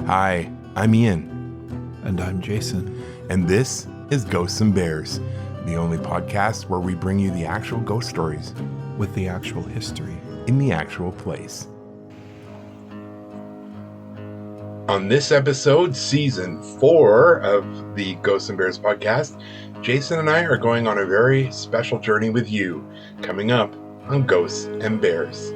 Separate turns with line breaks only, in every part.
Hi, I'm Ian.
And I'm Jason.
And this is Ghosts and Bears, the only podcast where we bring you the actual ghost stories
With the actual history.
in the actual place. On this episode, season 4 of the Ghosts and Bears podcast, Jason and I are going on a very special journey with you, coming up on Ghosts and Bears.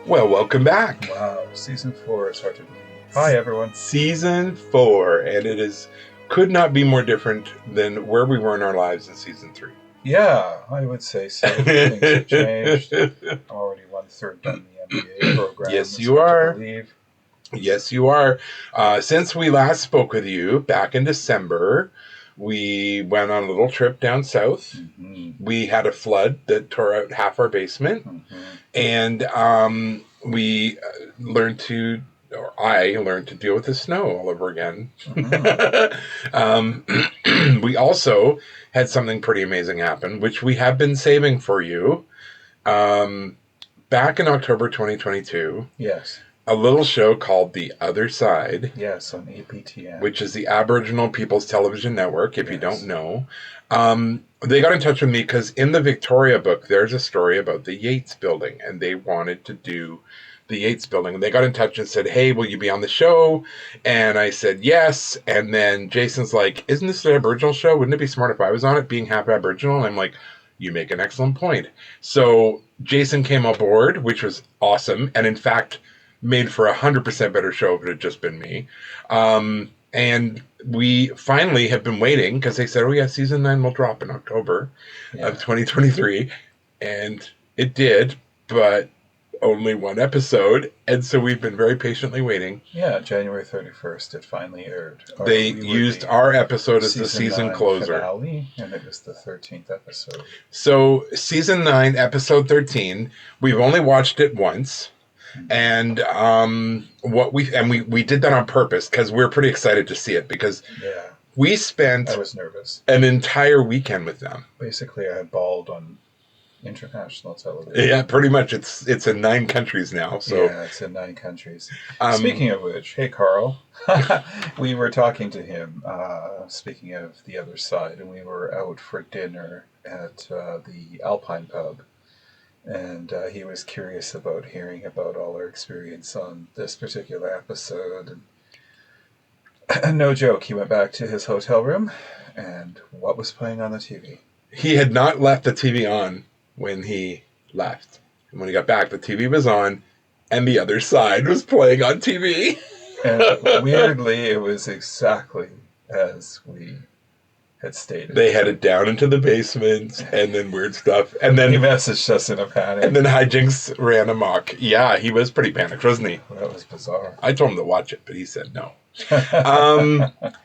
Well, welcome back.
Wow, season 4 is hard to believe. Hi, everyone.
Season 4, and it could not be more different than where we were in our lives in season 3.
Yeah, I would say so. Things have changed. I'm already 1/3 done the MBA program.
Yes, you are. Yes, you are. Since we last spoke with you back in December, we went on a little trip down south.
Mm-hmm.
We had a flood that tore out half our basement.
Mm-hmm.
And we learned to, or I learned to deal with the snow all over again.
Mm-hmm.
We also had something pretty amazing happen, which we have been saving for you. Back in October 2022,
Yes.
a little show called The Other Side.
Yes, on APTN.
Which is the Aboriginal People's Television Network, if you
Yes.
don't know. They got in touch with me because in the Victoria book, there's a story about the Yates building, and they wanted to do the Yates building. And they got in touch and said, hey, will you be on the show? And I said, yes. And then Jason's like, isn't this an Aboriginal show? Wouldn't it be smart if I was on it, being half Aboriginal? And I'm like, you make an excellent point. So Jason came aboard, which was awesome. And in fact, made for 100% better show if it had just been me. And we finally have been waiting because they said, oh yeah, season 9 will drop in October of 2023. And it did, but only one episode. And so we've been very patiently waiting.
Yeah, January 31st it finally aired.
They used our episode as the season closer.
Finale, and it was the 13th episode.
So season 9, episode 13, we've only watched it once. And we did that on purpose because we're pretty excited to see it because we spent
I was nervous.
an entire weekend with them.
Basically, I bawled on international television.
Yeah, pretty much. It's in 9 countries now. So
yeah, it's in 9 countries. Speaking of which, hey Carl, we were talking to him. Speaking of The Other Side, and we were out for dinner at the Alpine Pub. And he was curious about hearing about all our experience on this particular episode. And no joke, he went back to his hotel room, and what was playing on the TV?
He had not left the TV on when he left. And when he got back, the TV was on, and The Other Side was playing on TV.
And weirdly, it was exactly as we had stated.
They headed down into the basement, and then weird stuff. And then
he messaged us in a panic.
And then hijinks ran amok. Yeah, he was pretty panicked, wasn't he?
That was bizarre.
I told him to watch it, but he said no.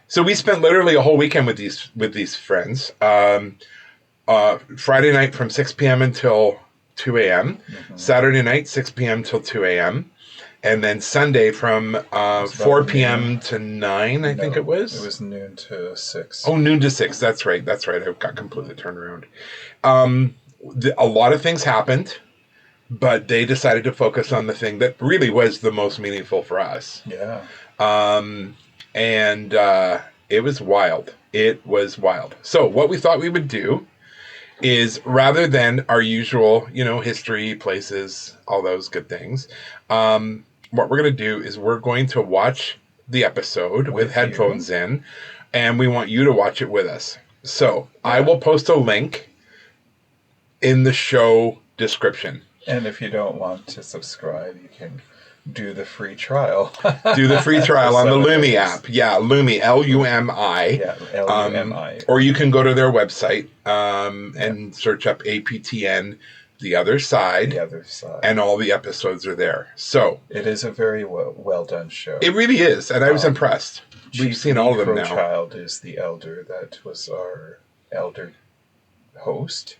So we spent literally a whole weekend with these friends. Friday night from 6 p.m. until 2 a.m. Mm-hmm. Saturday night, 6 p.m. till 2 a.m. And then Sunday from 4 p.m. to 9, I think it was.
It was noon to 6.
Oh, noon to 6. That's right. I got completely turned around. A lot of things happened, but they decided to focus on the thing that really was the most meaningful for us.
Yeah.
And it was wild. It was wild. So what we thought we would do is, rather than our usual, history, places, all those good things, what we're going to do is we're going to watch the episode with headphones in, and we want you to watch it with us. So I will post a link in the show description.
And if you don't want to subscribe, you can do the free trial.
Do the free trial on the Lumi app. Yeah, Lumi, L-U-M-I.
Yeah, L-U-M-I.
Or you can go to their website and search up APTN, The Other Side.
The Other Side.
And all the episodes are there. So
it is a very well done show.
It really is, and I was impressed. We've seen all of them now.
Child is the elder that was our elder host.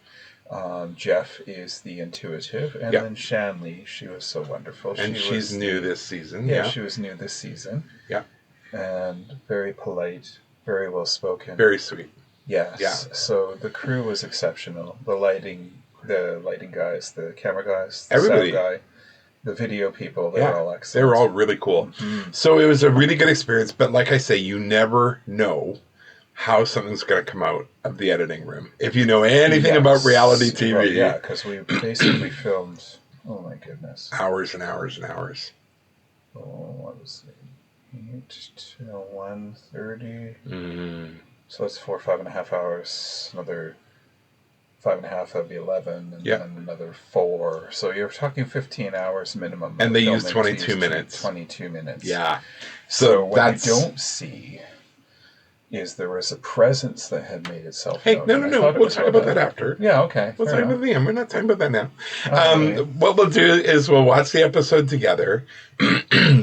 Jeff is the intuitive, and then Shanley, she was so wonderful.
And she's new this season.
Yeah, she was new this season.
Yeah.
and very polite, very well spoken.
Very sweet.
Yes.
Yeah.
So the crew was exceptional. The lighting guys, the camera guys, the
Everybody.
sound guy, the video people, they were all excellent.
They were all really cool. Mm-hmm. So it was a really good experience, but like I say, you never know how something's going to come out of the editing room. If you know anything about reality TV.
Well, yeah, because we basically filmed, oh my goodness.
Hours and hours and hours.
Oh, what was it? 8 to 1:30. Mm. So it's 5.5 hours. Another 5.5, that'd be 11, and then another 4. So you're talking 15 hours minimum.
And they use 22 minutes.
22 minutes.
Yeah.
So what you don't see is there was a presence that had made itself known.
No. We'll talk about that after.
Yeah, okay.
We'll talk about the end. We're not talking about that now. What we'll do is we'll watch the episode together.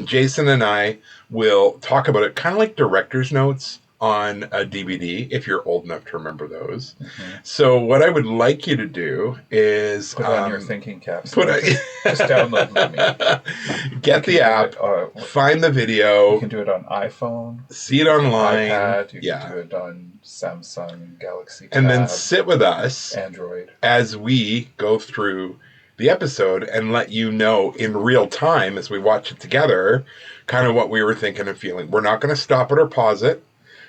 Jason and I will talk about it, kind of like director's notes on a DVD, if you're old enough to remember those. Mm-hmm. So what I would like you to do is...
Put on your thinking caps. Just download Lumi.
Get the app, find the video.
You can do it on iPhone.
See it online.
iPad. You can do it on Samsung Galaxy Tab.
And then sit with us.
Android.
As we go through the episode and let you know in real time as we watch it together kind of what we were thinking and feeling. We're not going to stop it or pause it.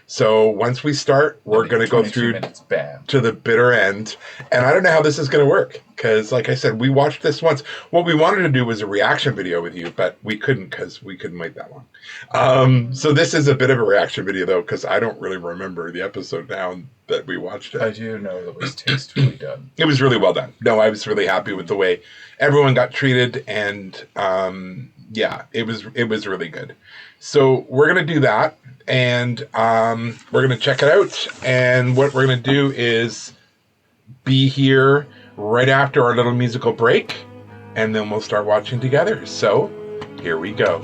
So once we start, we're going to go through to the bitter end. And I don't know how this is going to work because, like I said, we watched this once. What we wanted to do was a reaction video with you, but we couldn't because we couldn't wait that long. So this is a bit of a reaction video, though, because I don't really remember the episode now that we watched it.
I do know that it was tastefully done.
It was really well done. No, I was really happy with the way everyone got treated. And, it was really good. So we're going to do that. And we're going to check it out. And what we're going to do is be here right after our little musical break. And then we'll start watching together. So here we go.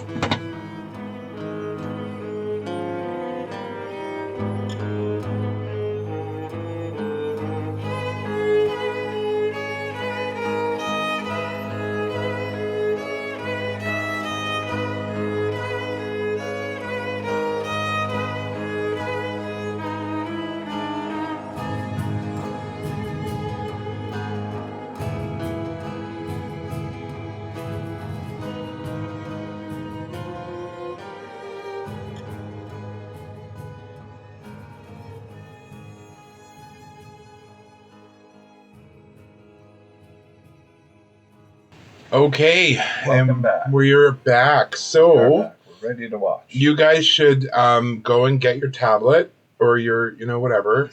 Okay,
welcome back. We're back. So
we're ready to watch.
You guys should go and get your tablet or your, whatever.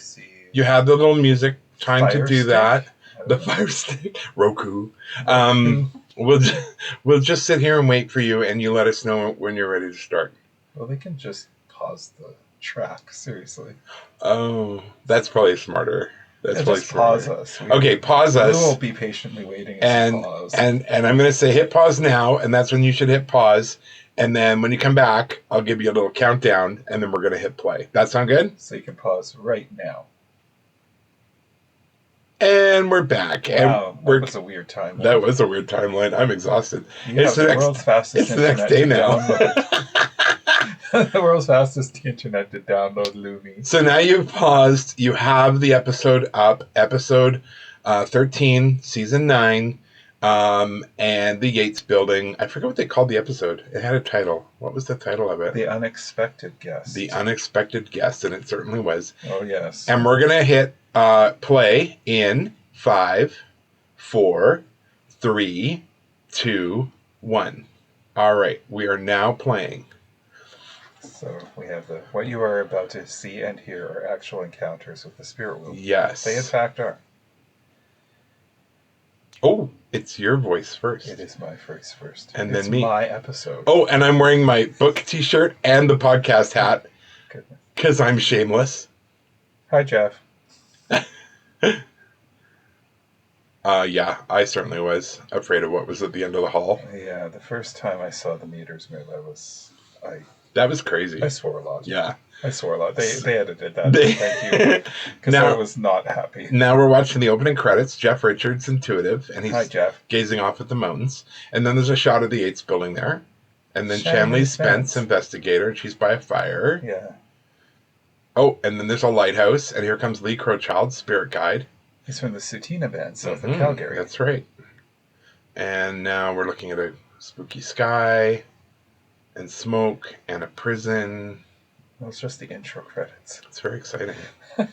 You have the little music time to do that. The Fire Stick, Roku. We'll just sit here and wait for you, and you let us know when you're ready to start.
Well, they can just pause the track. Seriously.
Oh, that's probably smarter. That's probably
just pause us.
Okay, pause us.
We'll be patiently waiting.
And I'm going to say hit pause now, and that's when you should hit pause. And then when you come back, I'll give you a little countdown, and then we're going to hit play. That sound good?
So you can pause right now.
And we're back.
Wow, that was a weird timeline.
That was a weird timeline. I'm exhausted.
It's the world's fastest
internet. It's the next day now.
The world's fastest internet to download Lumi.
So now you've paused. You have the episode up. Episode 13, Season 9, and the Yates Building. I forget what they called the episode. It had a title. What was the title of it?
The Unexpected Guest.
The Unexpected Guest, and it certainly was.
Oh, yes.
And we're going to hit play in 5, 4, 3, 2, 1. All right. We are now playing.
So we have what you are about to see and hear are actual encounters with the spirit world.
Yes.
They in fact are.
Oh, it's your voice first.
It is my voice first.
And then me.
It's my episode.
Oh, and I'm wearing my book t-shirt and the podcast hat.
Goodness.
Because I'm shameless.
Hi, Jeff.
Yeah, I certainly was afraid of what was at the end of the hall.
Yeah, the first time I saw the meters move,
that was crazy.
I swore a lot.
Yeah.
I swore a lot. They edited that. Thank you. Because I was not happy.
Now we're watching the opening credits. Jeff Richards, Intuitive. And he's
Hi, Jeff.
Gazing off at the mountains. And then there's a shot of the Yates Building there. And then
Shanley
Shanley Spence,
Spence.
investigator, and she's by a fire.
Yeah.
Oh, and then there's a lighthouse, and here comes Lee Crowchild, spirit guide.
He's from the Sutina Band, south of Calgary.
That's right. And now we're looking at a spooky sky, and smoke, and a prison.
Well, it's just the intro credits.
It's very exciting. Well,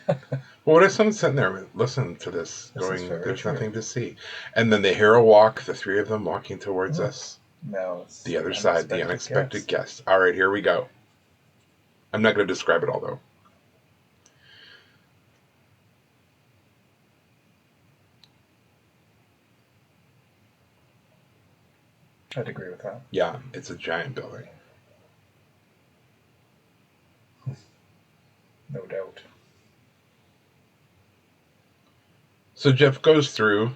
what if someone's sitting there listening to this going, there's nothing to see? And then they hear a walk, the three of them walking towards us.
Now it's
the other side, the unexpected guest. All right, here we go. I'm not going to describe it all, though.
I'd agree with that.
Yeah, it's a giant building.
No doubt.
So Jeff goes through.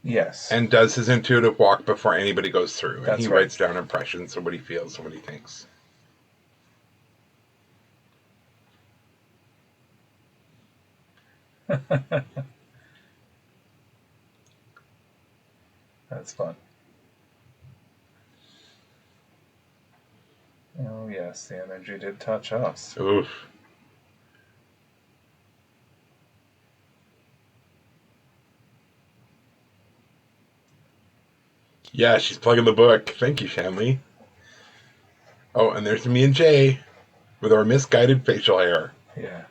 Yes.
And does his intuitive walk before anybody goes through.
That's
and he
right.
writes down impressions of what he feels and what he thinks.
That's fun. Oh, yes, the energy did touch us.
Oof. Yeah, she's plugging the book. Thank you, Shanley. Oh, and there's me and Jay with our misguided facial hair.
Yeah.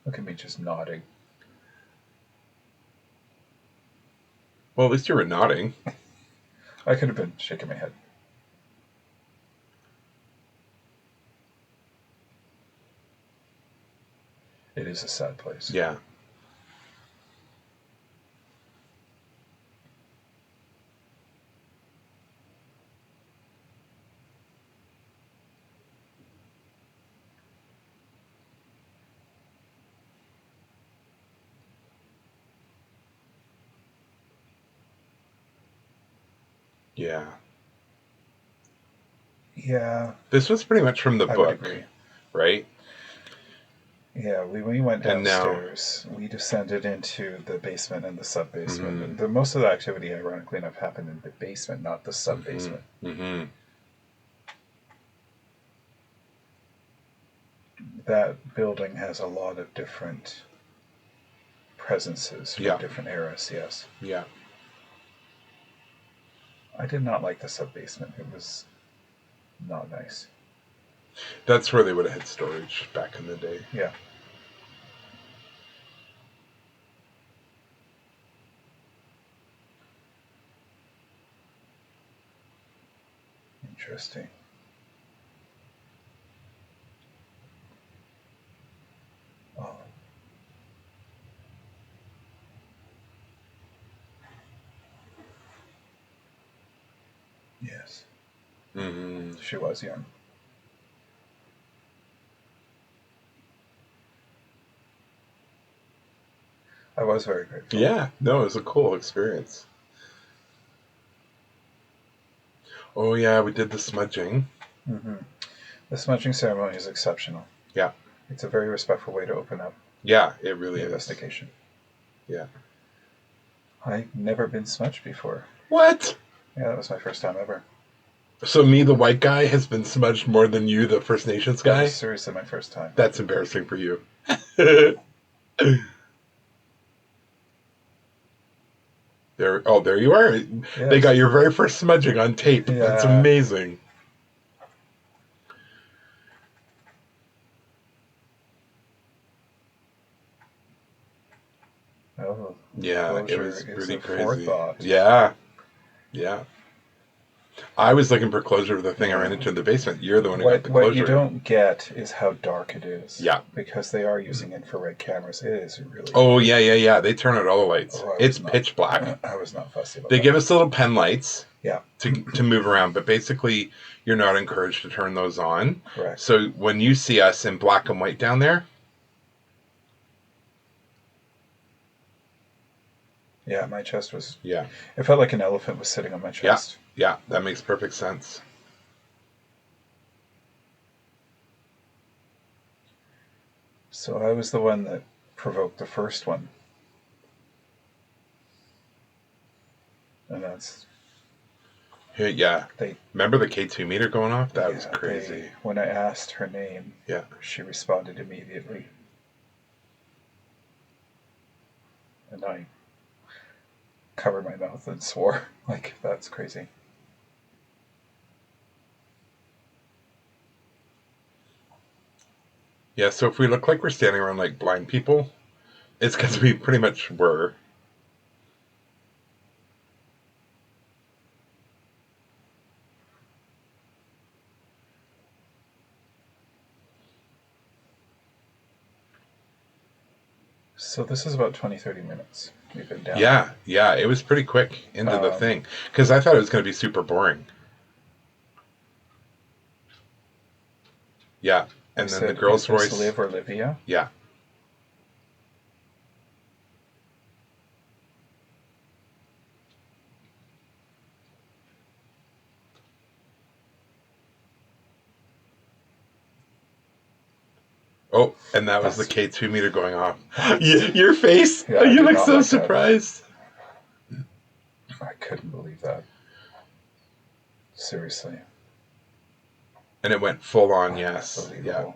Look at me just nodding.
Well, at least you were nodding.
I could have been shaking my head. It is a sad place.
Yeah. Yeah.
Yeah.
This was pretty much from the
I
book,
would agree.
right?
Yeah, we went
And now-
downstairs. We descended into the basement and the sub-basement.
Mhm.
And most of the activity, ironically enough, happened in the basement, not the sub-basement.
Mm-hmm.
That building has a lot of different presences from
Yeah.
different eras, yes.
Yeah.
I did not like the sub-basement. It was not nice.
That's where they would have had storage back in the day.
Yeah. Interesting. Oh. Yes.
Mm-hmm.
She was young. I was very grateful.
Yeah. No, it was a cool experience. Oh, yeah, we did the smudging.
Mm-hmm. The smudging ceremony is exceptional.
Yeah.
It's a very respectful way to open up
Yeah, it really
the
is.
investigation.
Yeah.
I've never been smudged before.
What?
Yeah, that was my first time ever.
So me, the white guy, has been smudged more than you, the First Nations
That
guy?
was seriously my first time.
That's embarrassing for you. There you are.
Yes.
They got your very first smudging on tape.
Yeah.
That's amazing.
Oh,
Yeah, it
closure
was
is
really
a
crazy.
forethought.
Yeah. Yeah. I was looking for closure for the thing I ran into in the basement. You're the one who got the closure.
What you don't get is how dark it is.
Yeah.
Because they are using infrared cameras. It is really...
Oh, yeah. They turn out all the lights.
Oh,
It's pitch black.
I was not fussy about
They
that.
give us little pen lights.
Yeah.
To move around, but basically you're not encouraged to turn those on.
Correct.
So when you see us in black and white down there,
yeah, my chest was...
yeah,
It felt like an elephant was sitting on my chest.
yeah, that makes perfect sense.
So I was the one that provoked the first one. And that's...
Yeah. Remember the K2 meter going off? That was crazy.
When I asked her name,
yeah,
she responded immediately. And I covered my mouth and swore. Like, that's crazy.
Yeah, so if we look like we're standing around like blind people, it's because we pretty much were.
So this is about 20-30 minutes we've been down.
Yeah, it was pretty quick into the thing. Because I thought it was going to be super boring. Yeah, and then the girl's voice...
Liv or Livia?
Yeah. Oh, and that was the K2 meter going off. Your face? Yeah, you look so surprised.
I couldn't believe that. Seriously.
And it went full on, yes. Yeah.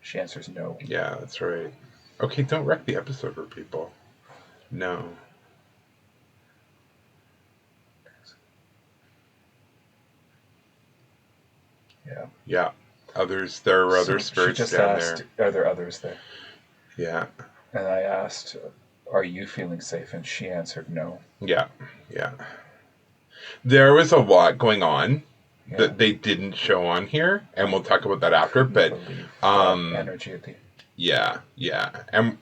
She answers no.
Yeah, that's right. Okay, don't wreck the episode for people. No.
Yeah.
Yeah. Others, there are other spirits
she just
down
asked,
there.
Are there others there?
Yeah.
And I asked, are you feeling safe? And she answered no.
Yeah. Yeah. There was a lot going on that they didn't show on here, and we'll talk about that after, but
energy at the...
Yeah. And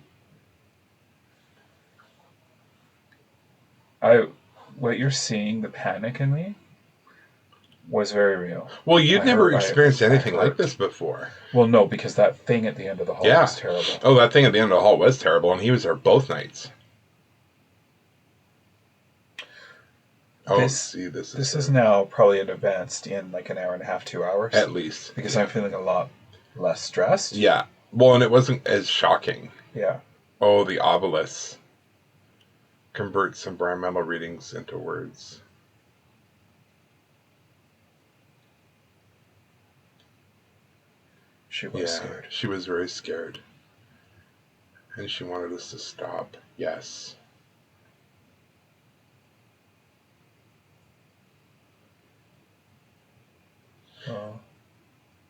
what you're seeing, the panic in me, was very real.
Well, you'd never experienced anything like this before.
Well, no, because that thing at the end of the hall was terrible.
Oh, that thing at the end of the hall was terrible, and he was there both nights. Oh,
this is now probably advanced in like an hour and a half, 2 hours.
At least.
Because I'm feeling a lot less stressed.
Yeah. Well, and it wasn't as shocking.
Yeah.
Oh, the obelisk. Converts environmental readings into words.
She was scared.
She was very scared. And she wanted us to stop. Yes.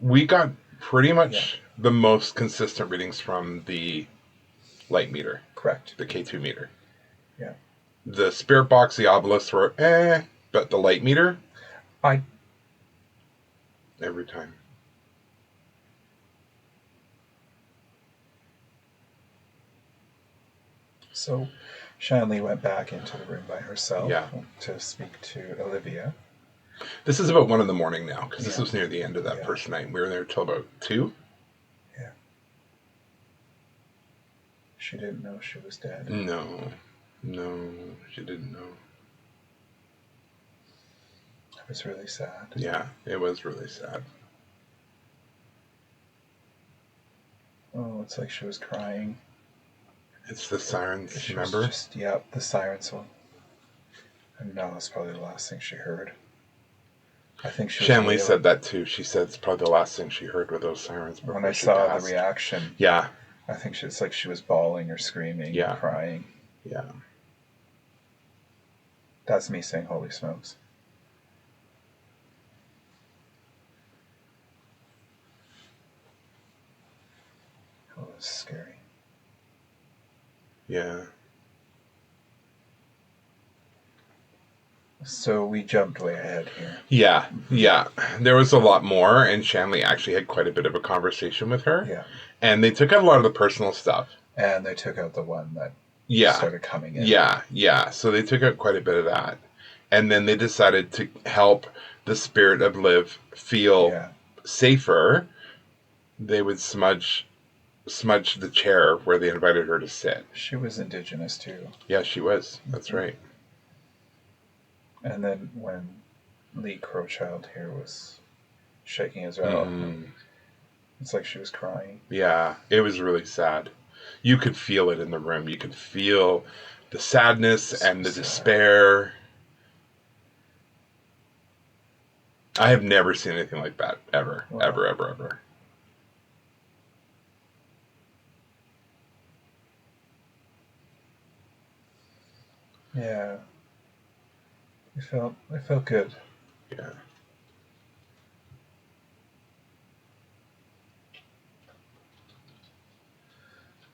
We got pretty much the most consistent readings from the light meter.
Correct.
The K2 meter.
Yeah.
The spirit box, the obelisk were but the light meter, every time.
So Shanley went back into the room by herself to speak to Olivia.
This is about 1 in the morning now, because this was near the end of that first night. We were there till about 2.
Yeah. She didn't know she was dead.
No, she didn't know.
It was really sad.
Yeah, it was really sad.
Oh, it's like she was crying.
It's the sirens, remember?
The sirens one. And now that's probably the last thing she heard. I think
Shanley said that too. She said it's probably the last thing she heard were those sirens.
When I saw the reaction,
I
think it's like she was bawling or screaming, or crying.
Yeah.
That's me saying, "Holy smokes!" Oh, that's scary.
Yeah.
So we jumped way ahead here.
Yeah. There was a lot more, and Shanley actually had quite a bit of a conversation with her.
Yeah.
And they took out a lot of the personal stuff.
And they took out the one that started coming in.
Yeah. So they took out quite a bit of that. And then they decided to help the spirit of Liv feel safer. They would smudge the chair where they invited her to sit.
She was Indigenous too.
Yeah, she was. That's right.
And then when Lee Crowchild here was shaking as well, it's like she was crying.
Yeah, it was really sad. you could feel it in the room. You could feel the sadness and the
sad.
despair. I have never seen anything like that, ever,
Wow.
ever.
Yeah. It felt good.
Yeah.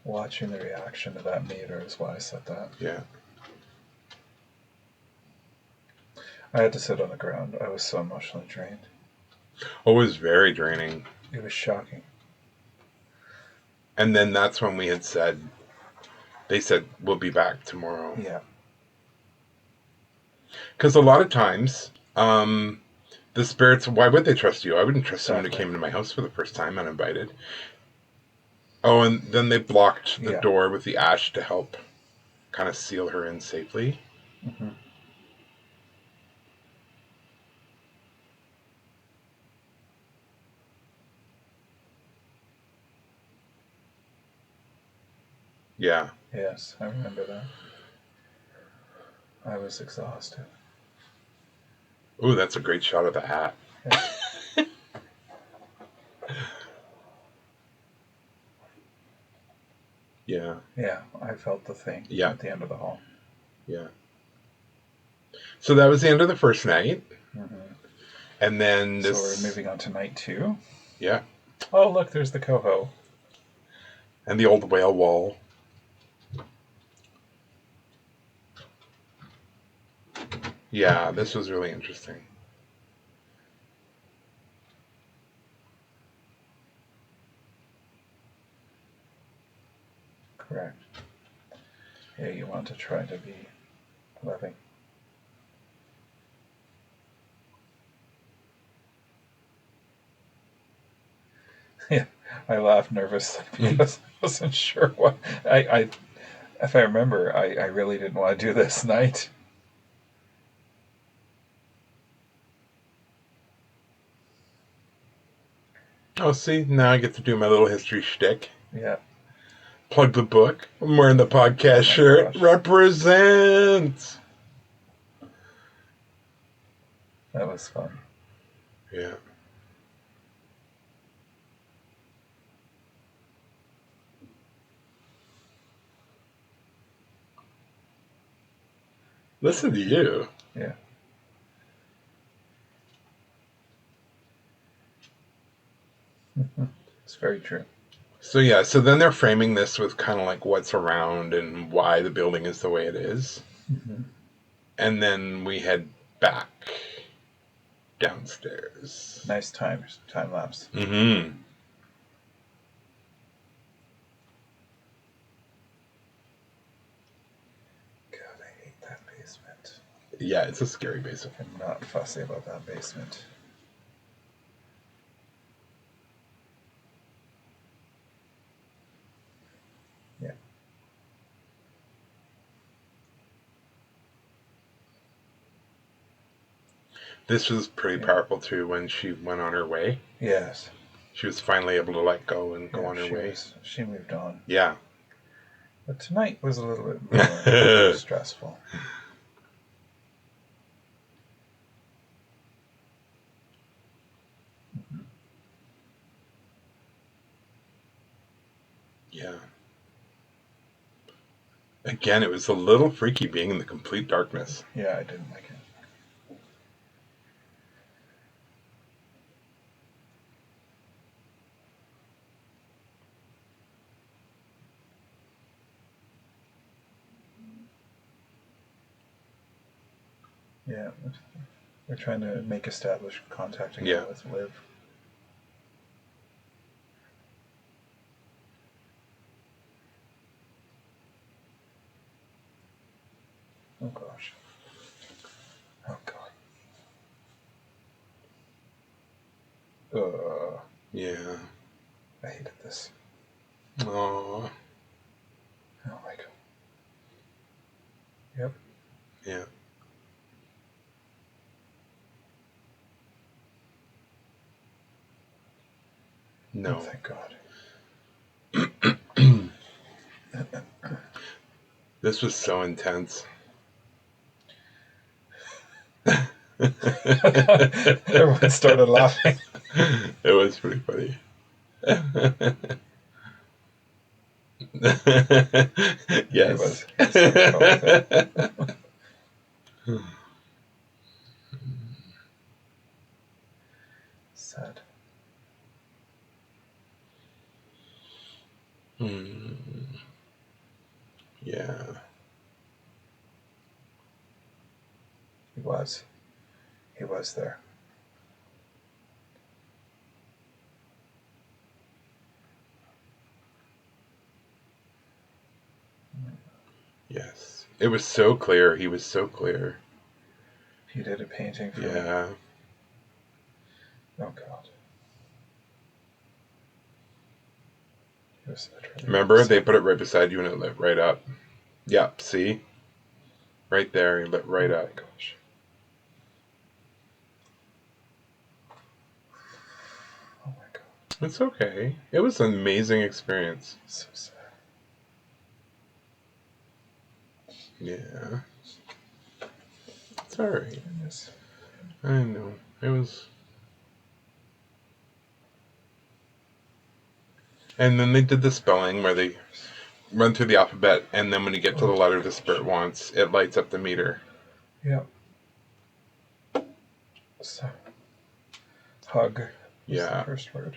Watching the reaction to that meter is why I said that.
Yeah.
I had to sit on the ground. I was so emotionally drained.
Oh, it was very draining.
It was shocking.
And then that's when we had said, they said, we'll be back tomorrow.
Yeah.
Because a lot of times, the spirits, why would they trust you? I wouldn't trust someone who
Exactly.
came into my house for the first time uninvited. Oh, and then they blocked the door with the ash to help kind of seal her in safely.
Mm-hmm.
Yeah.
Yes, I remember that. I was exhausted.
Ooh, that's a great shot of the hat.
Yeah.
Yeah.
Yeah, I felt the thing at the end of the hall.
Yeah. So that was the end of the first night.
Mm-hmm.
And then this...
So we're moving on to night 2?
Yeah.
Oh, look, there's the coho.
And the old whale wall. Yeah, this was really interesting.
Correct. Yeah, you want to try to be loving. Yeah, I laughed nervously because I wasn't sure what I if I remember, I really didn't want to do this night.
Oh, see, now I get to do my little history shtick.
Yeah.
Plug the book. I'm wearing the podcast shirt.
Gosh.
Represent.
That was fun.
Yeah. Listen to you.
Yeah. It's very true.
So yeah, so then they're framing this with kind of like what's around and why the building is the way it is.
Mm-hmm.
And then we head back downstairs.
Nice time lapse.
Mm-hmm.
God, I hate that basement.
Yeah, it's a scary basement.
I'm not fussy about that basement. Yeah.
This was pretty powerful too when she went on her way.
Yes.
She was finally able to let go and go on her way.
She moved on.
Yeah.
But tonight was a little bit more stressful. Mm-hmm.
Yeah. Again, it was a little freaky being in the complete darkness.
Yeah, I didn't like it. Yeah, we're trying to make established contact again with Liv. Oh gosh. Oh god.
Yeah.
I hated this.
Oh.
Oh my god. Yep.
Yeah. No.
Oh, thank God.
This was so intense.
Everyone started laughing.
It was pretty funny. Yes.
He was having fun with it. Sad.
Yeah.
He was. He was there.
Yes. It was so clear. He was so clear.
He did a painting for me.
Yeah.
Oh, God. He was literally
Remember, they put it right beside you and it lit right up. Yep, see? Right there, he lit right up.
Oh, my gosh. Oh, my God.
It's okay. It was an amazing experience.
So sad.
Yeah. It's alright.
Goodness.
I know. It was... And then they did the spelling where they run through the alphabet, and then when you get to the letter the spirit wants, it lights up the meter.
Yep. So, hug was the first word.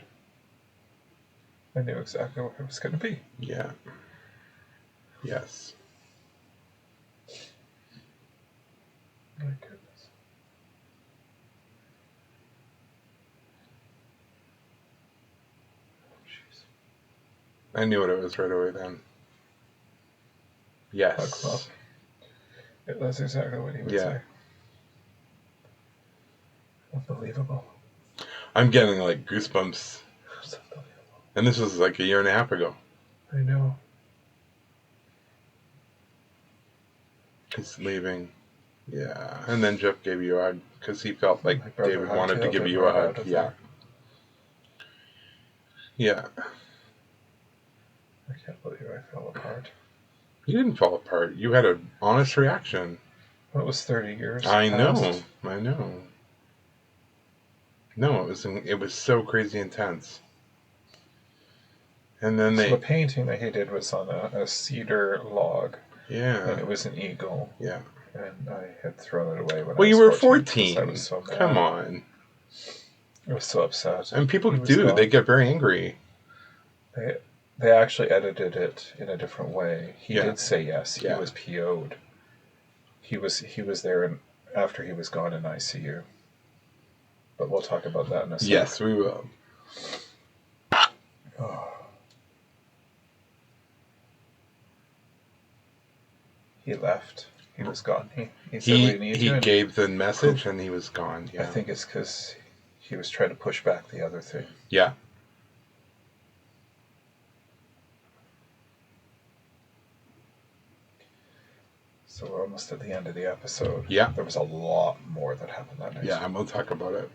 I knew exactly what it was going to be.
Yeah. Yes.
My goodness. Oh, jeez.
I knew what it was right away then. Yes.
Hug club. That's exactly what he would say. Unbelievable.
I'm getting like goosebumps.
That's unbelievable.
And this was like a year and a half ago.
I know.
He's leaving. Yeah. And then Jeff gave you a hug because he felt like David wanted to give you a hug. Yeah. Yeah.
I can't believe I fell apart.
You didn't fall apart. You had an honest reaction.
Well, it was 30 years.
I know.
Past.
I know. No, it was so crazy intense. And then
the painting that he did was on a cedar log.
Yeah.
And it was an eagle.
Yeah.
And I had thrown it away when I was 14.
Well, you were 14.
I was so mad.
Come on.
I was so upset.
And people do. They get very angry.
They actually edited it in a different way. He did say yes. He was PO'd. He was there after he was gone in ICU. But we'll talk about that in a second.
Yes, we will.
Oh. He left. He was gone. He said we need
he
you.
He gave the message and he was gone. Yeah.
I think it's because he was trying to push back the other thing.
Yeah.
So we're almost at the end of the episode.
Yeah.
There was a lot more that happened that night.
Yeah, and we'll talk about it.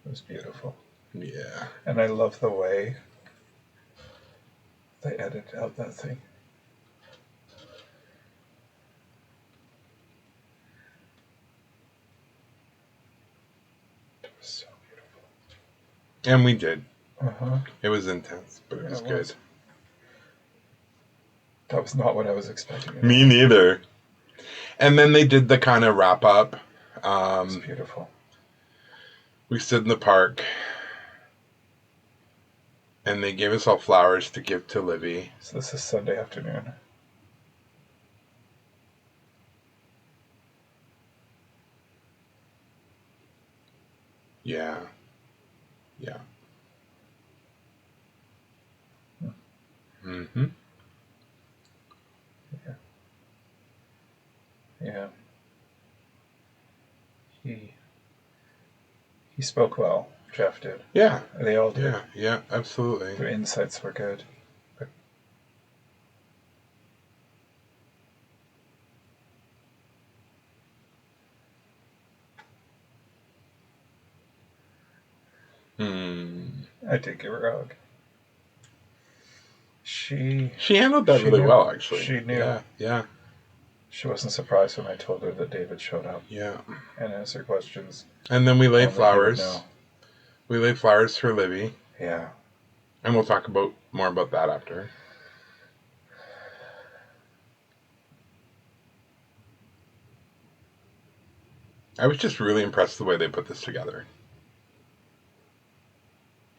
It was beautiful.
Yeah.
And I love the way they edited out that thing. It was so beautiful.
And we did.
Uh-huh.
It was intense, but it was good.
That was not what I was expecting.
Me neither. And then they did the kind of wrap up.
It was beautiful.
We stood in the park. And they gave us all flowers to give to Livy.
So this is Sunday afternoon.
Yeah. Yeah. Mm-hmm.
Yeah. Yeah. He spoke well. Jeff did.
Yeah.
They all did.
Yeah. Yeah. Absolutely.
Their insights were good. I did give her a hug. she
handled that really
knew.
well, actually.
She knew.
Yeah.
She wasn't surprised when I told her that David showed up.
Yeah.
And answered questions.
And then we lay
Only he would
flowers.
know.
We lay flowers for Libby.
Yeah.
And we'll talk more about that after. I was just really impressed the way they put this together.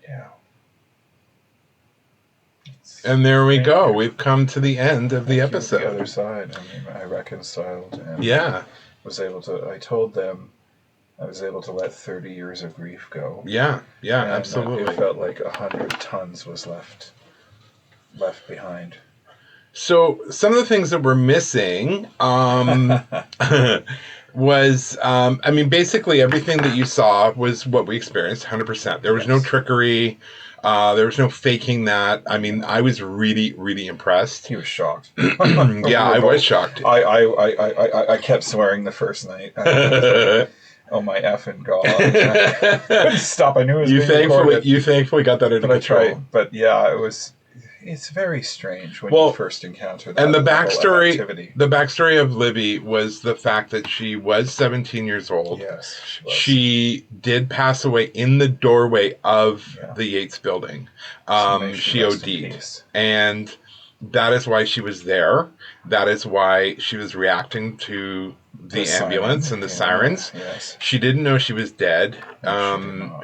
Yeah.
And there we go. We've come to the end of the episode.
The other side. I mean, I reconciled and was able to. I told them I was able to let 30 years of grief go.
Yeah,
and
absolutely.
It felt like 100 tons was left behind.
So some of the things that we're missing was, I mean, basically everything that you saw was what we experienced, 100%. There was no trickery. There was no faking that. I mean, I was really, really impressed.
He was shocked.
Yeah, I was shocked.
I kept swearing the first night. Oh my effing god! I couldn't stop. I knew it was being recorded.
You thankfully got that under control.
I tried. But yeah, it's very strange when you first encounter that.
And the backstory of Libby was the fact that she was 17 years old.
Yes, she was.
She did pass away in the doorway of the Yates building. She OD'd. And that is why she was there. That is why she was reacting to the ambulance and the sirens.
Yes.
She didn't know she was dead.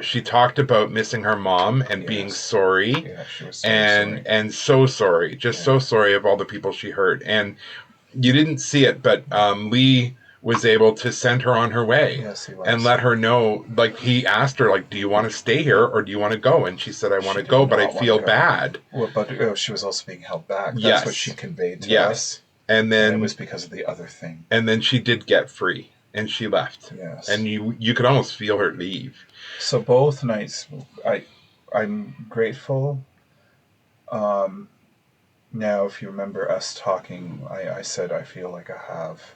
She talked about missing her mom and being sorry.
Yeah, she was sorry.
And so sorry. Just so sorry of all the people she hurt. And you didn't see it, but Lee was able to send her on her way.
Yes, he was.
And let her know, like, he asked her, like, do you want to stay here or do you want to go? And she said, I want to go, but I feel bad.
Well, but she was also being held back. That's what she conveyed to us.
And then
it was because of the other thing.
And then she did get free and she left.
Yes.
And you could almost feel her leave.
So both nights, I'm grateful. Now, if you remember us talking, I said I feel like I have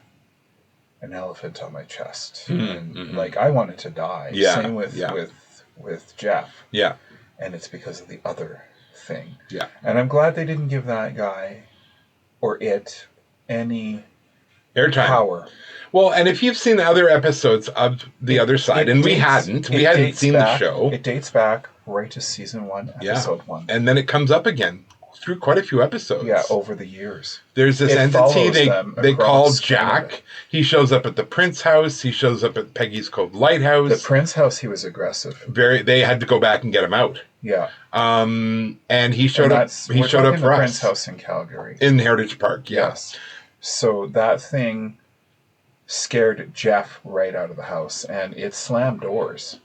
an elephant on my chest, and like I wanted to die.
Yeah.
Same with Jeff.
Yeah.
And it's because of the other thing.
Yeah.
And I'm glad they didn't give that guy or it any
airtime
power.
Well, and if you've seen the other episodes of The Other Side, and we hadn't seen the show.
It dates back right to season 1, episode 1.
And then it comes up again through quite a few episodes.
Yeah, over the years.
There's this entity they call Jack.
Canada.
He shows up at the Prince house. He shows up at Peggy's Cove Lighthouse.
The Prince house, he was aggressive.
They had to go back and get him out.
Yeah.
And he showed up. He showed up for
the
us.
Prince house in Calgary.
In Heritage Park.
Yes. So that thing scared Jeff right out of the house, and it slammed doors.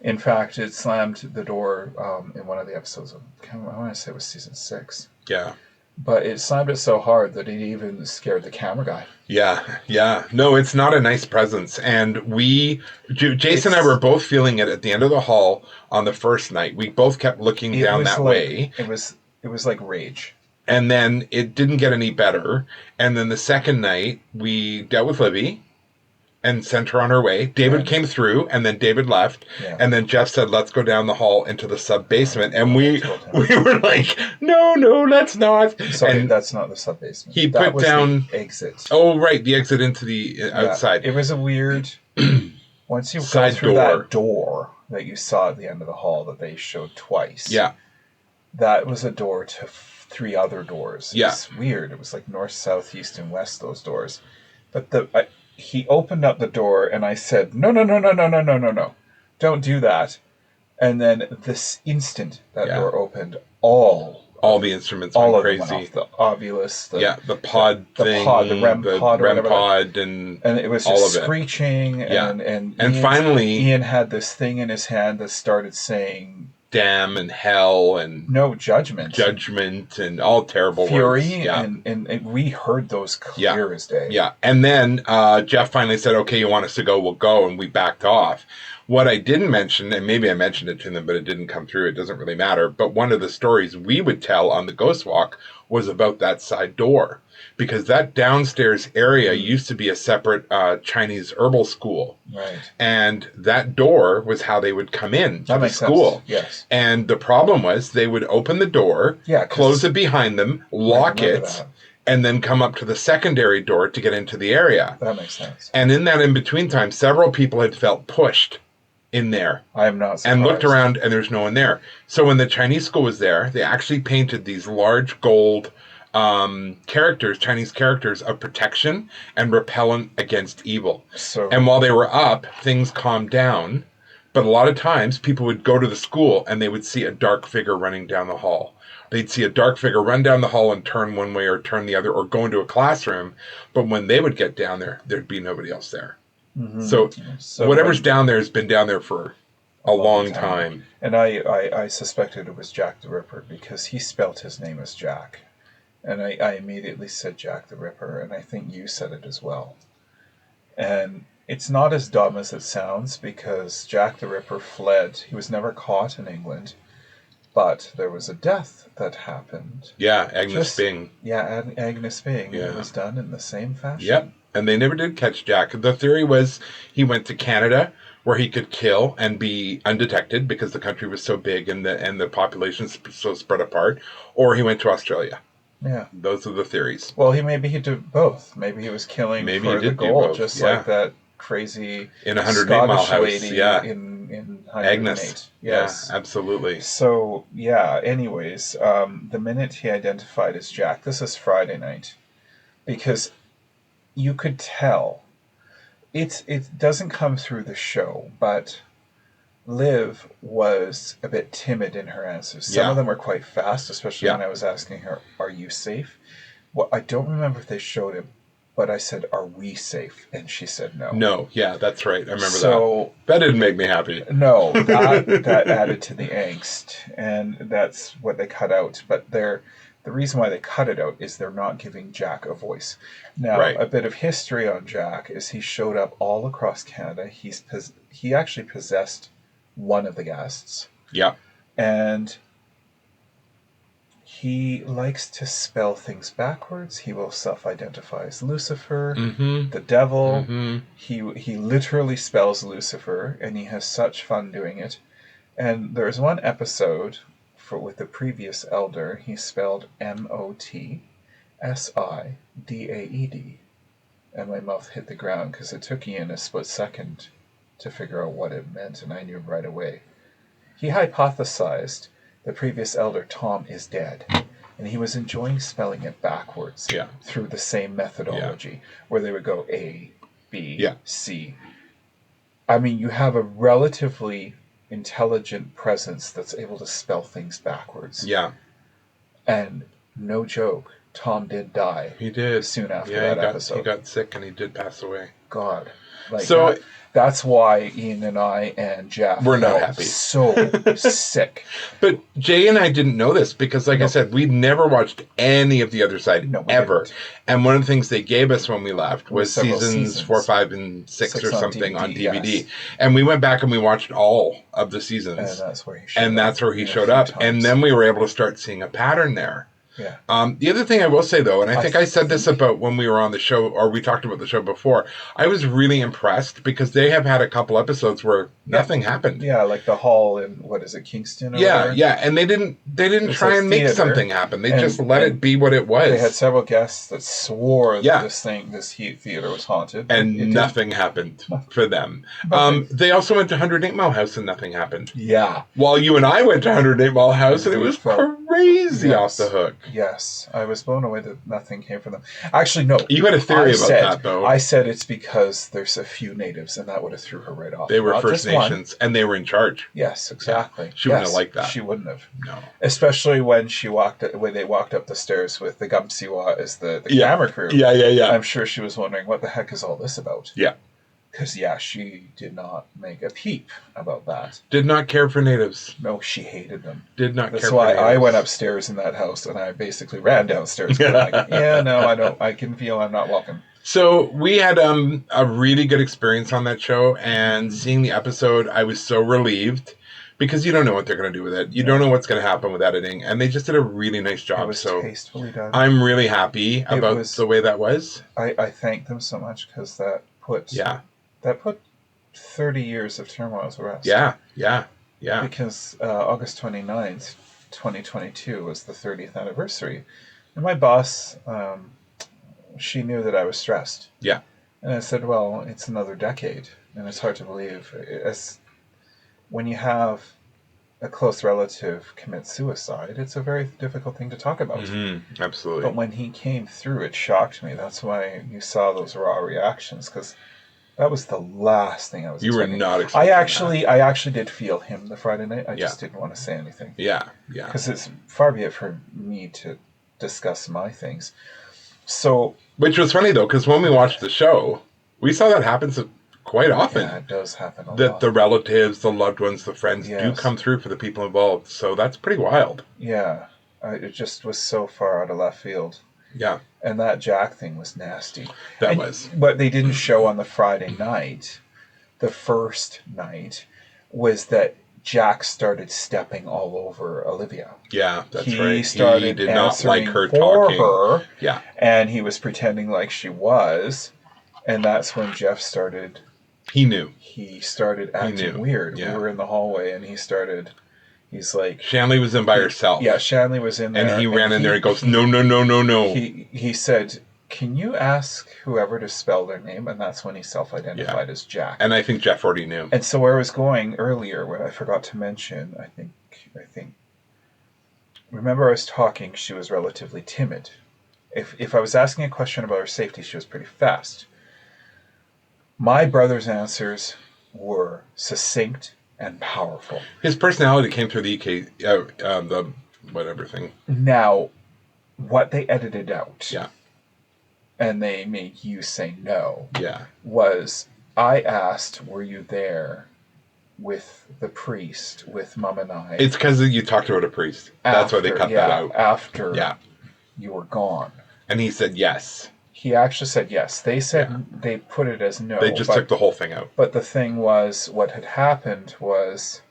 In fact, it slammed the door in one of the episodes of, I want to say it was season 6.
Yeah.
But it slammed it so hard that it even scared the camera guy.
Yeah. No, it's not a nice presence. And Jason and I were both feeling it at the end of the hall on the first night. We both kept looking down that way.
It was like rage.
And then it didn't get any better. And then the second night, we dealt with Libby and sent her on her way. David came through, and then David left. Yeah. And then Jeff said, let's go down the hall into the sub-basement. And we were like, no, let's not.
Sorry,
and
that's not the sub-basement.
He put down...
the exit.
Oh, right, the exit into the outside.
It was a weird... Once you go through that door that you saw at the end of the hall that they showed twice.
Yeah.
That was a door to 3 other doors.
Yeah.
It's weird. It was like north, south, east, and west, those doors. But he opened up the door, and I said, no. Don't do that. And then this instant that door opened, all
the instruments went crazy.
The Ovulus,
the pod thing,
the REM pod,
and
it was just screeching. And
finally,
Ian had this thing in his hand that started saying,
damn and hell and
no judgment
and all terrible
fury
words.
And we heard those clear as day.
And then Jeff finally said, okay, you want us to go, we'll go, and we backed off. What I didn't mention, and maybe I mentioned it to them, but it didn't come through. It doesn't really matter. But one of the stories we would tell on the Ghost Walk was about that side door, because that downstairs area used to be a separate Chinese herbal school.
Right.
And that door was how they would come in to the school.
Sense. Yes.
And the problem was they would open the door, close it behind them, lock it, and then come up to the secondary door to get into the area.
That makes sense.
And in that in-between time, several people had felt pushed in there.
I am not surprised.
And looked around, and there's no one there. So when the Chinese school was there, they actually painted these large gold characters, Chinese characters of protection and repellent against evil. And while they were up, things calmed down. But a lot of times, people would go to the school, and they would see a dark figure running down the hall. They'd see a dark figure run down the hall and turn one way or turn the other, or go into a classroom. But when they would get down there, there'd be nobody else there. Mm-hmm. So whatever's down there has been down there for a long time.
And I suspected it was Jack the Ripper, because he spelt his name as Jack. And I immediately said Jack the Ripper, and I think you said it as well. And it's not as dumb as it sounds, because Jack the Ripper fled. He was never caught in England, but there was a death that happened.
Yeah, Agnes Bing.
Yeah, Agnes Bing. Yeah. It was done in the same fashion.
Yep. And they never did catch Jack. The theory was he went to Canada, where he could kill and be undetected because the country was so big and the population so spread apart, or he went to Australia.
Yeah.
Those are the theories.
Well, maybe he did both. Maybe he was killing for the gold, just like that crazy
in 108 Mile House.
Lady in
Agnes.
Yes.
Yeah, absolutely.
So, anyways, the minute he identified as Jack, this is Friday night, because you could tell. It doesn't come through the show, but Liv was a bit timid in her answers. Some of them were quite fast, especially when I was asking her, "Are you safe?" Well, I don't remember if they showed it, but I said, "Are we safe?" And she said no.
No, yeah, that's right. I remember that. That didn't make me happy.
No, that added to the angst, and that's what they cut out. But the reason why they cut it out is they're not giving Jack a voice. Now, a bit of history on Jack is he showed up all across Canada. He actually possessed one of the guests.
Yeah.
And he likes to spell things backwards. He will self-identify as Lucifer, the devil. Mm-hmm. He literally spells Lucifer, and he has such fun doing it. And there's one episode with the previous elder, he spelled Motsiddaed. And my mouth hit the ground because it took Ian a split second to figure out what it meant, and I knew right away. He hypothesized the previous elder, Tom, is dead, and he was enjoying spelling it backwards through the same methodology, where they would go A, B, C. I mean, you have a relatively intelligent presence that's able to spell things backwards. Yeah. And no joke, Tom did die.
He did.
Soon after that episode.
He got sick and he did pass away.
God. So that's why Ian and I and Jeff
were not happy.
So sick.
But Jay and I didn't know this because, like I said, we'd never watched any of the other side ever. Didn't. And one of the things they gave us when we left was seasons 4, 5, and 6 or something on DVD. Yes. And we went back and we watched all of the seasons. And that's where he showed up. And then we were able to start seeing a pattern there. Yeah. The other thing I will say, though, and I think I said this about when we were on the show, or we talked about the show before, I was really impressed because they have had a couple episodes where nothing happened.
Yeah, like the hall in, what is it, Kingston?
And they didn't try and make something happen. They just let it be what it was.
They had several guests that swore that this theater was haunted.
And nothing happened for them. They also went to 108 Mile House and nothing happened.
Yeah.
While you and I went to 108 Mile House and it was crazy off the hook.
Yes, I was blown away that nothing came from them. Actually, no.
You had a theory about that, though.
I said it's because there's a few natives, and that would have threw her right off.
They were First Nations, and they were in charge.
Yes, exactly.
Yeah. She wouldn't have liked that.
She wouldn't have.
No.
Especially when they walked up the stairs with the Gumsiwa as the camera crew.
Yeah.
I'm sure she was wondering, what the heck is all this about?
Yeah.
Because, she did not make a peep about that.
Did not care for natives.
No, she hated them.
Did not care
That's
for
why
natives.
I went upstairs in that house, and I basically ran downstairs. Like, I don't. I can feel I'm not welcome.
So we had a really good experience on that show, and seeing the episode, I was so relieved because you don't know what they're going to do with it. You don't know what's going to happen with editing, and they just did a really nice job.
It was tastefully done.
I'm really happy about the way that was.
I thank them so much because that put 30 years of turmoil to rest.
Yeah.
Because August 29th, 2022 was the 30th anniversary, and my boss, she knew that I was stressed.
Yeah.
And I said, well, it's another decade, and it's hard to believe. When you have a close relative commit suicide, it's a very difficult thing to talk about.
Mm-hmm. Absolutely.
But when he came through, it shocked me. That's why you saw those raw reactions, because that was the last thing I was expecting.
You were not expecting
I actually did feel him the Friday night. I just didn't want to say anything.
Yeah.
Because it's far be it for me to discuss my things. So,
which was funny though, because when we watched the show, we saw that happens quite often.
Yeah, it does happen a lot.
That the relatives, the loved ones, the friends do come through for the people involved. So that's pretty wild.
Yeah, it just was so far out of left field.
Yeah.
And that Jack thing was nasty.
That was.
What they didn't show on the Friday night, the first night, was that Jack started stepping all over Olivia.
Yeah, that's right.
He started
he did not like her
for
talking.
Her,
yeah.
And he was pretending like she was. And that's when Jeff started...
He knew.
He started acting weird. Yeah. We were in the hallway and he's like...
Shanley was in by herself.
Yeah, Shanley was in there.
And he ran in there and goes, no.
He said, can you ask whoever to spell their name? And that's when he self-identified as Jack.
And I think Jeff already knew.
And so where I was going earlier, what I forgot to mention, I think... Remember I was talking, she was relatively timid. If I was asking a question about her safety, she was pretty fast. My brother's answers were succinct and powerful.
His personality came through the whatever thing.
Now, what they edited out,
yeah,
and they made you say no,
yeah,
was I asked, were you there with the priest, with Mum and I?
It's because you talked about a priest. That's why they cut that out.
After you were gone.
And he said yes.
He actually said yes. They said they put it as no.
They just took the whole thing out.
But the thing was, what had happened was,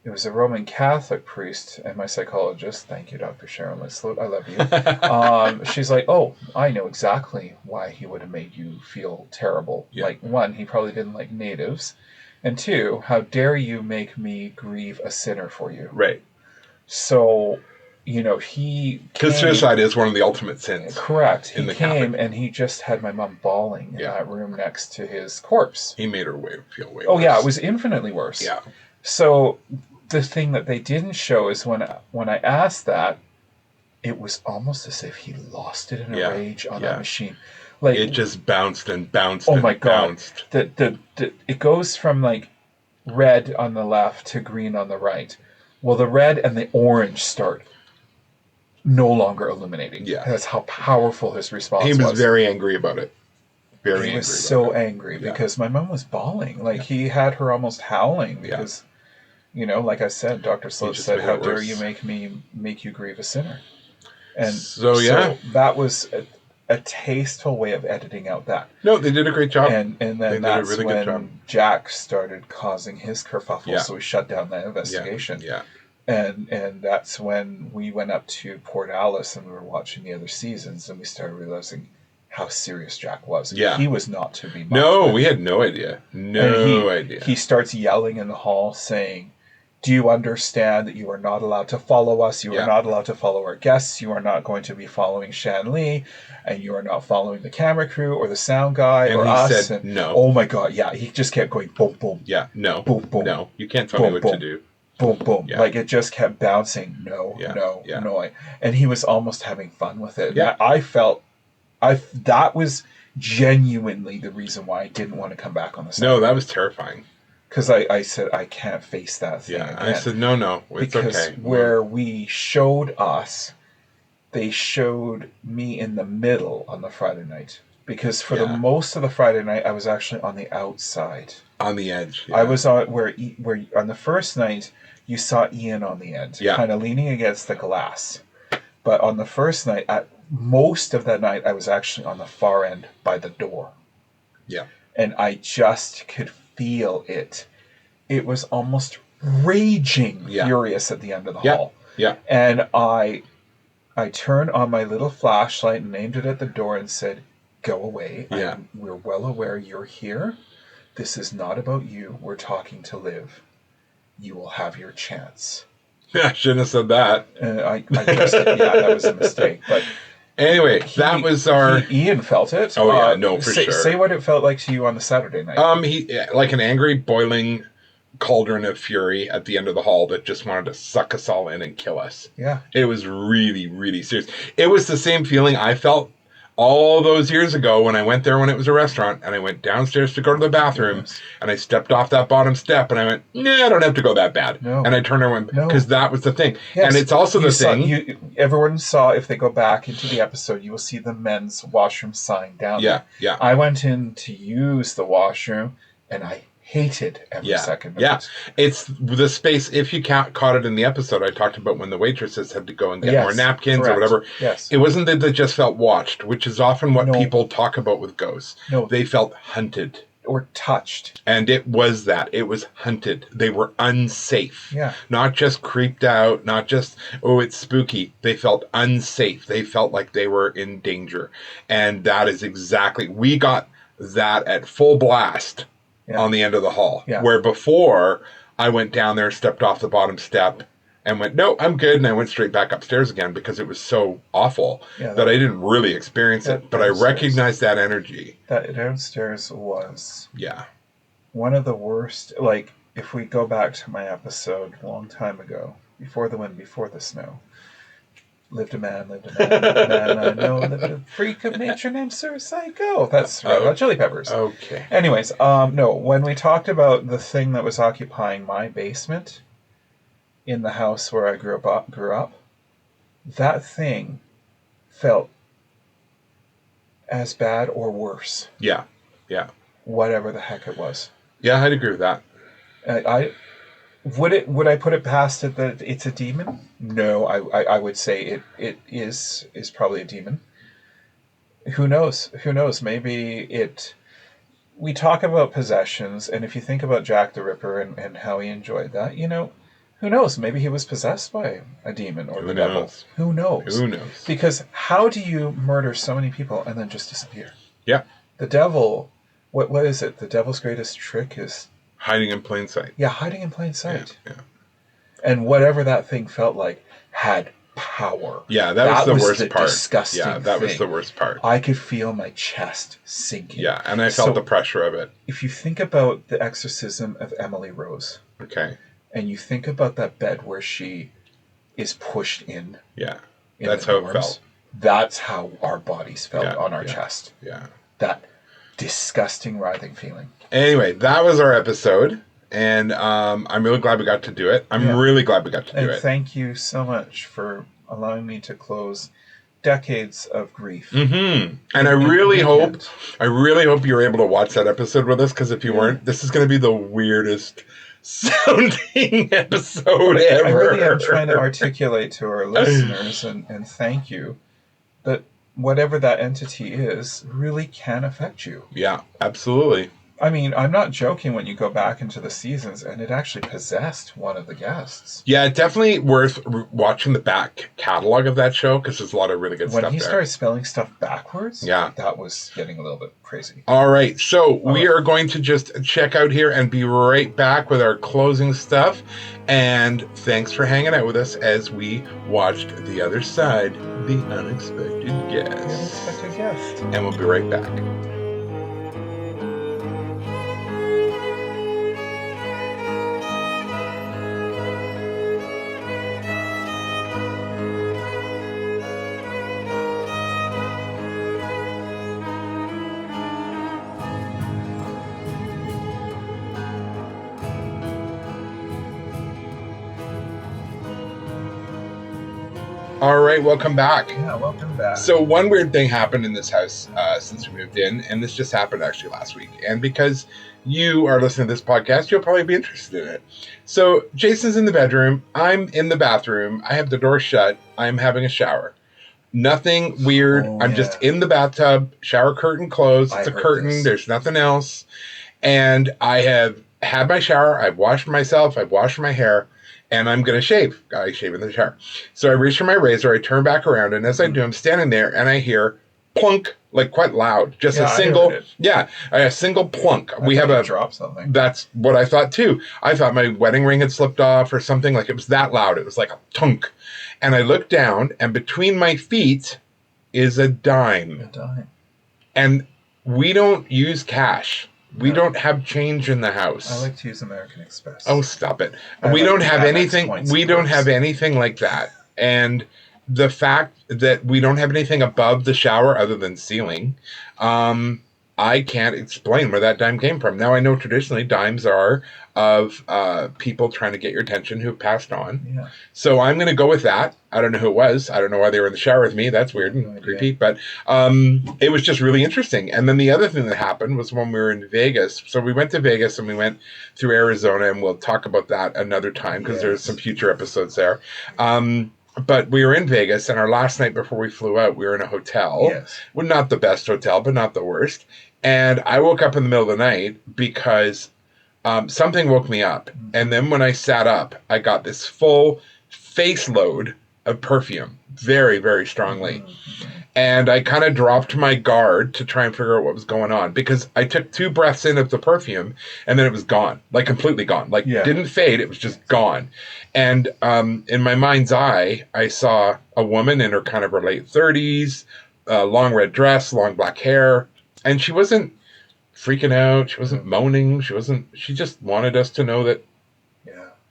it was a Roman Catholic priest, and my psychologist, thank you, Dr. Sharon Litzloot, I love you. She's like, oh, I know exactly why he would have made you feel terrible. Yeah. Like, one, he probably didn't like natives. And two, how dare you make me grieve a sinner for you?
Right.
So... he...
Because suicide is one of the ultimate sins.
Correct. He came and he just had my mom bawling in that room next to his corpse.
He made her feel way worse.
Oh, yeah, it was infinitely worse.
Yeah.
So the thing that they didn't show is when I asked that, it was almost as if he lost it in a rage on that machine. Like,
it just bounced and bounced.
Oh, my God.
Bounced.
It goes from, like, red on the left to green on the right. Well, the red and the orange start no longer illuminating. Yeah. That's how powerful his response was.
He was very angry about it.
He was so angry because my mom was bawling. Like, he had her almost howling because, like I said, Dr. Sloat said, how dare you make you grieve a sinner? And so that was a tasteful way of editing out that.
No, they did a great job.
And then that's really when Jack started causing his kerfuffle, so we shut down that investigation.
Yeah.
And that's when we went up to Port Alice and we were watching the other seasons and we started realizing how serious Jack was.
Yeah.
He was not to be mocked.
No, we had no idea. No idea.
He starts yelling in the hall saying, do you understand that you are not allowed to follow us? You are not allowed to follow our guests. You are not going to be following Shan Lee. And you are not following the camera crew or the sound guy or us.
And he said no.
Oh my God, yeah. He just kept going boom, boom.
Yeah, no.
Boom, boom.
No, you can't tell me what to do.
Boom, boom. Yeah. Like, it just kept bouncing. No. And he was almost having fun with it.
Yeah.
I felt that was genuinely the reason why I didn't want to come back on the set.
No, that was terrifying.
Because I said, I can't face that thing again.
I said, no, it's okay.
Where we showed us, they showed me in the middle on the Friday night. because for the most of the Friday night, I was actually on the outside.
On the edge.
I was on where on the first night, you saw Ian on the end, kind of leaning against the glass. But on the first night, most of that night, I was actually on the far end by the door.
Yeah.
And I just could feel it. It was almost raging furious at the end of the hall.
Yeah.
And I turned on my little flashlight and aimed it at the door and said, "Go away.
Yeah.
We're well aware you're here. This is not about you. We're talking to Liv. You will have your chance."
Yeah, I shouldn't have said that.
I just, that was a mistake. But
anyway, that was our...
Ian felt it.
Oh, yeah, no, for sure.
Say what it felt like to you on the Saturday night.
He like an angry, boiling cauldron of fury at the end of the hall that just wanted to suck us all in and kill us.
Yeah.
It was really, really serious. It was the same feeling I felt all those years ago when I went there when it was a restaurant, and I went downstairs to go to the bathroom, and I stepped off that bottom step, and I went, "Nah, I don't have to go that bad."
No.
And I turned around because that was the thing.
Yes.
And it's also the thing.
Everyone saw, if they go back into the episode, you will see the men's washroom sign down there.
Yeah.
I went in to use the washroom, and I hated every second of it.
It's the space. If you caught it in the episode, I talked about when the waitresses had to go and get more napkins or whatever.
Yes.
It wasn't that they just felt watched, which is often what people talk about with ghosts.
No.
They felt hunted.
Or touched.
And it was that. It was hunted. They were unsafe.
Yeah.
Not just creeped out, not just, oh, it's spooky. They felt unsafe. They felt like they were in danger. And that is exactly, we got that at full blast on the end of the hall. Yeah. Where before, I went down there, stepped off the bottom step, and went, no, I'm good. And I went straight back upstairs again because it was so awful that I didn't really experience it. But I recognized that energy.
That downstairs was
yeah,
one of the worst. Like, if we go back to my episode a long time ago, Before the Wind, Before the Snow, lived a man, I know, lived a freak of nature named Sir Psycho. That's Red Hot Chili Peppers.
Okay.
Anyways, no, when we talked about the thing that was occupying my basement in the house where I grew up, that thing felt as bad or worse.
Yeah.
Whatever the heck it was.
Yeah, I'd agree with that.
Would I put it past it that it's a demon? No, I would say it is probably a demon. Who knows? Maybe we talk about possessions, and if you think about Jack the Ripper and how he enjoyed that, who knows? Maybe he was possessed by a demon or the devil. Who knows? Because how do you murder so many people and then just disappear?
Yeah.
The devil, what is it? The devil's greatest trick is
hiding in plain sight.
Yeah, hiding in plain sight.
Yeah.
And whatever that thing felt like had power.
Yeah, that was the worst part.
Disgusting
that was the worst part.
I could feel my chest sinking.
Yeah, and I felt the pressure of it.
If you think about the exorcism of Emily Rose.
Okay.
And you think about that bed where she is pushed in.
Yeah. That's how it felt.
That's how our bodies felt on our chest.
Yeah.
That disgusting writhing feeling.
Anyway, that was our episode. And I'm really glad we got to do it. I'm really glad we got to do it.
Thank you so much for allowing me to close decades of grief.
Mm-hmm. And I really hope you were able to watch that episode with us, because if you weren't, this is going to be the weirdest sounding episode ever.
I really am trying to articulate to our listeners and thank you that whatever that entity is really can affect you.
Yeah, absolutely.
I mean, I'm not joking when you go back into the seasons, and it actually possessed one of the guests.
Yeah, definitely worth watching the back catalog of that show, because there's a lot of really good stuff there.
When he started spelling stuff backwards, that was getting a little bit crazy.
All right, so we are going to just check out here and be right back with our closing stuff. And thanks for hanging out with us as we watched The Other Side, The Unexpected Guest.
The Unexpected Guest.
And we'll be right back. All right, welcome back.
Yeah, welcome back.
So one weird thing happened in this house since we moved in, and this just happened actually last week. And because you are listening to this podcast, you'll probably be interested in it. So Jason's in the bedroom. I'm in the bathroom. I have the door shut. I'm having a shower. Nothing weird. I'm just in the bathtub, shower curtain closed. It's a curtain. There's nothing else. And I have had my shower. I've washed myself. I've washed my hair. And I'm going to shave. I shave in the shower. So I reach for my razor. I turn back around. And as I do, I'm standing there and I hear plunk, like quite loud. Just a single. A single plunk. We have a
drop something.
That's what I thought too. I thought my wedding ring had slipped off or something. Like it was that loud. It was like a tunk. And I looked down and between my feet is a dime.
A dime.
And we don't use cash. We don't have change in the house.
I like to use American Express.
Oh, stop it. We don't have anything. We don't have anything like that. And the fact that we don't have anything above the shower other than ceiling, I can't explain where that dime came from. Now I know traditionally dimes are of people trying to get your attention who passed on.
Yeah.
So I'm going to go with that. I don't know who it was. I don't know why they were in the shower with me. That's weird and creepy. But it was just really interesting. And then the other thing that happened was when we were in Vegas. So we went to Vegas and we went through Arizona, and we'll talk about that another time because there's some future episodes there. But we were in Vegas, and our last night before we flew out, we were in a hotel.
Yes.
Well, not the best hotel, but not the worst. And I woke up in the middle of the night because something woke me up. And then when I sat up, I got this full face load of perfume, very, very strongly. And I kind of dropped my guard to try and figure out what was going on because I took 2 breaths in of the perfume and then it was gone, like completely gone, like didn't fade. It was just gone. And in my mind's eye, I saw a woman in her kind of her late 30s, long red dress, long black hair. And she wasn't freaking out. She wasn't moaning. She just wanted us to know that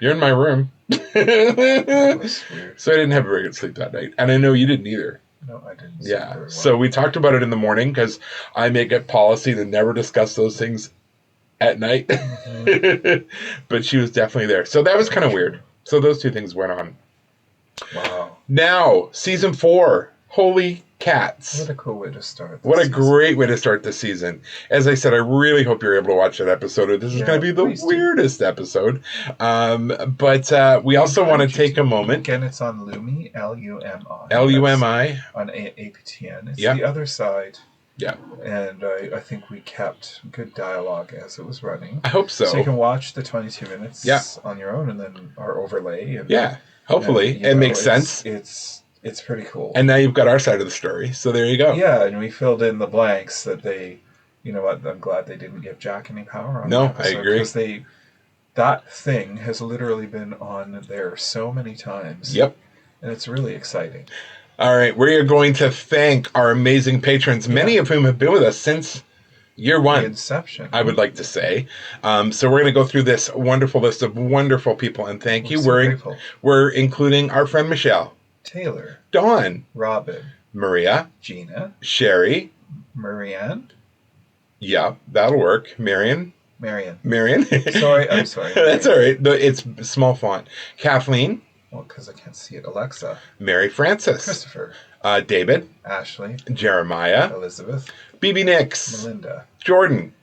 you're in my room.
That was weird.
So I didn't have a very good sleep that night. And I know you didn't either.
No, I didn't.
Yeah. Well. So we talked about it in the morning because I make it policy to never discuss those things at night. But she was definitely there. So that was kind of weird. So those 2 things went on.
Wow.
Now, season 4. Holy cats.
What a cool way to start.
What a great way to start the season. As I said, I really hope you're able to watch that episode. This is going to be the weirdest episode. But we also want to take a moment.
Again, it's on Lumi, L-U-M-I.
L-U-M-I.
On APTN. It's the other side.
Yeah.
And I think we kept good dialogue as it was running.
I hope so.
So you can watch the 22 minutes on your own and then our overlay. And,
hopefully. It makes sense.
It's pretty cool.
And now you've got our side of the story. So there you go.
Yeah, and we filled in the blanks that they, you know what, I'm glad they didn't give Jack any power on the episode.
I agree.
Because that thing has literally been on there so many times.
Yep.
And it's really exciting.
All right. We are going to thank our amazing patrons, many of whom have been with us since year 1.
The inception.
I would like to say. So we're going to go through this wonderful list of wonderful people and thank you. We're including our friend Michelle.
Taylor,
Dawn,
Robin,
Maria,
Gina,
Sherry,
Marianne.
Yeah, that'll work. Marion.
Sorry, I'm sorry.
That's all right. It's small font. Kathleen.
Well, because I can't see it. Alexa.
Mary Frances.
Christopher.
David.
Ashley.
Jeremiah.
Elizabeth.
BB Nix.
Melinda.
Jordan.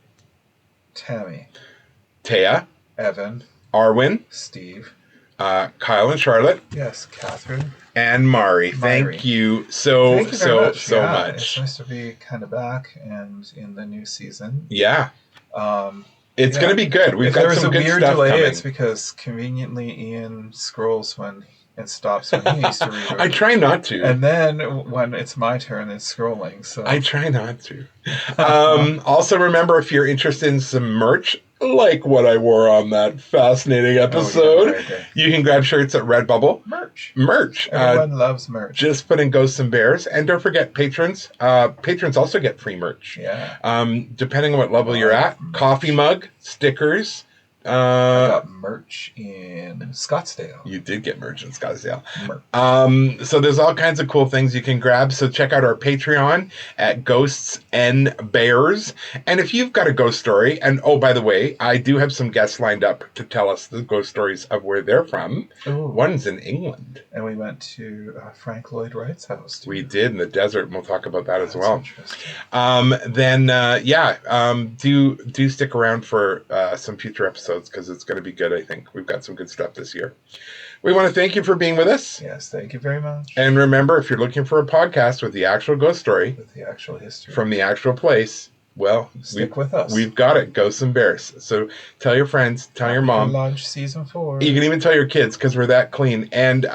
Tammy.
Taya.
Evan.
Arwin.
Steve.
Kyle and Charlotte.
Yes, Catherine.
And Mari. Thank you so much.
It's nice to be kind of back and in the new season.
Yeah. It's going to be good. We've got some good stuff coming. If there's a weird delay,
it's because conveniently Ian scrolls and stops when he needs to read it.
I try not to.
And then when it's my turn, it's scrolling. So
I try not to. Also, remember, if you're interested in some merch, like what I wore on that fascinating episode, you can grab shirts at Redbubble. Merch.
Everyone loves merch.
Just put in Ghosts and Bears. And don't forget, patrons. Patrons also get free merch.
Yeah.
Depending on what level you're at. Coffee mug, stickers,
I got merch in Scottsdale.
You did get merch in Scottsdale.
Merch.
So there's all kinds of cool things you can grab. So check out our Patreon at Ghosts and Bears. And if you've got a ghost story, and oh, by the way, I do have some guests lined up to tell us the ghost stories of where they're from.
Ooh.
One's in England.
And we went to Frank Lloyd Wright's house, too.
We did in the desert, and we'll talk about that as well.
Interesting.
Do stick around for some future episodes because it's going to be good, I think. We've got some good stuff this year. We want to thank you for being with us.
Yes, thank you very much.
And remember, if you're looking for a podcast with the actual ghost story,
with the actual history,
from the actual place, well,
stick with us.
We've got it. Ghosts and Bears. So tell your friends, tell your mom.
Launch season 4.
You can even tell your kids because we're that clean. And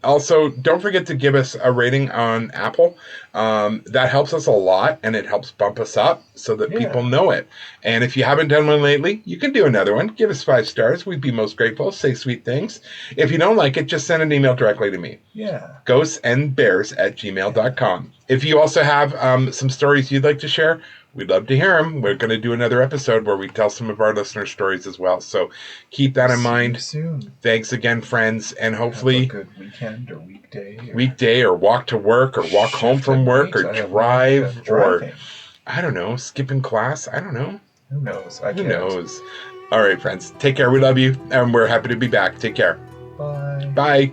also, don't forget to give us a rating on Apple. That helps us a lot, and it helps bump us up so that people know it. And if you haven't done one lately, you can do another one. Give us 5 stars. We'd be most grateful. Say sweet things. If you don't like it, just send an email directly to me.
Yeah.
ghostsandbears@gmail.com. If you also have some stories you'd like to share, we'd love to hear them. We're going to do another episode where we tell some of our listener stories as well. So keep that in mind.
See you soon.
Thanks again, friends. And hopefully
have a good weekend or weekday.
Weekday or walk to work or walk home from work or drive or, I don't know, skipping class. I don't know.
Who knows?
Who knows? All right, friends. Take care. We love you. And we're happy to be back. Take care.
Bye.
Bye.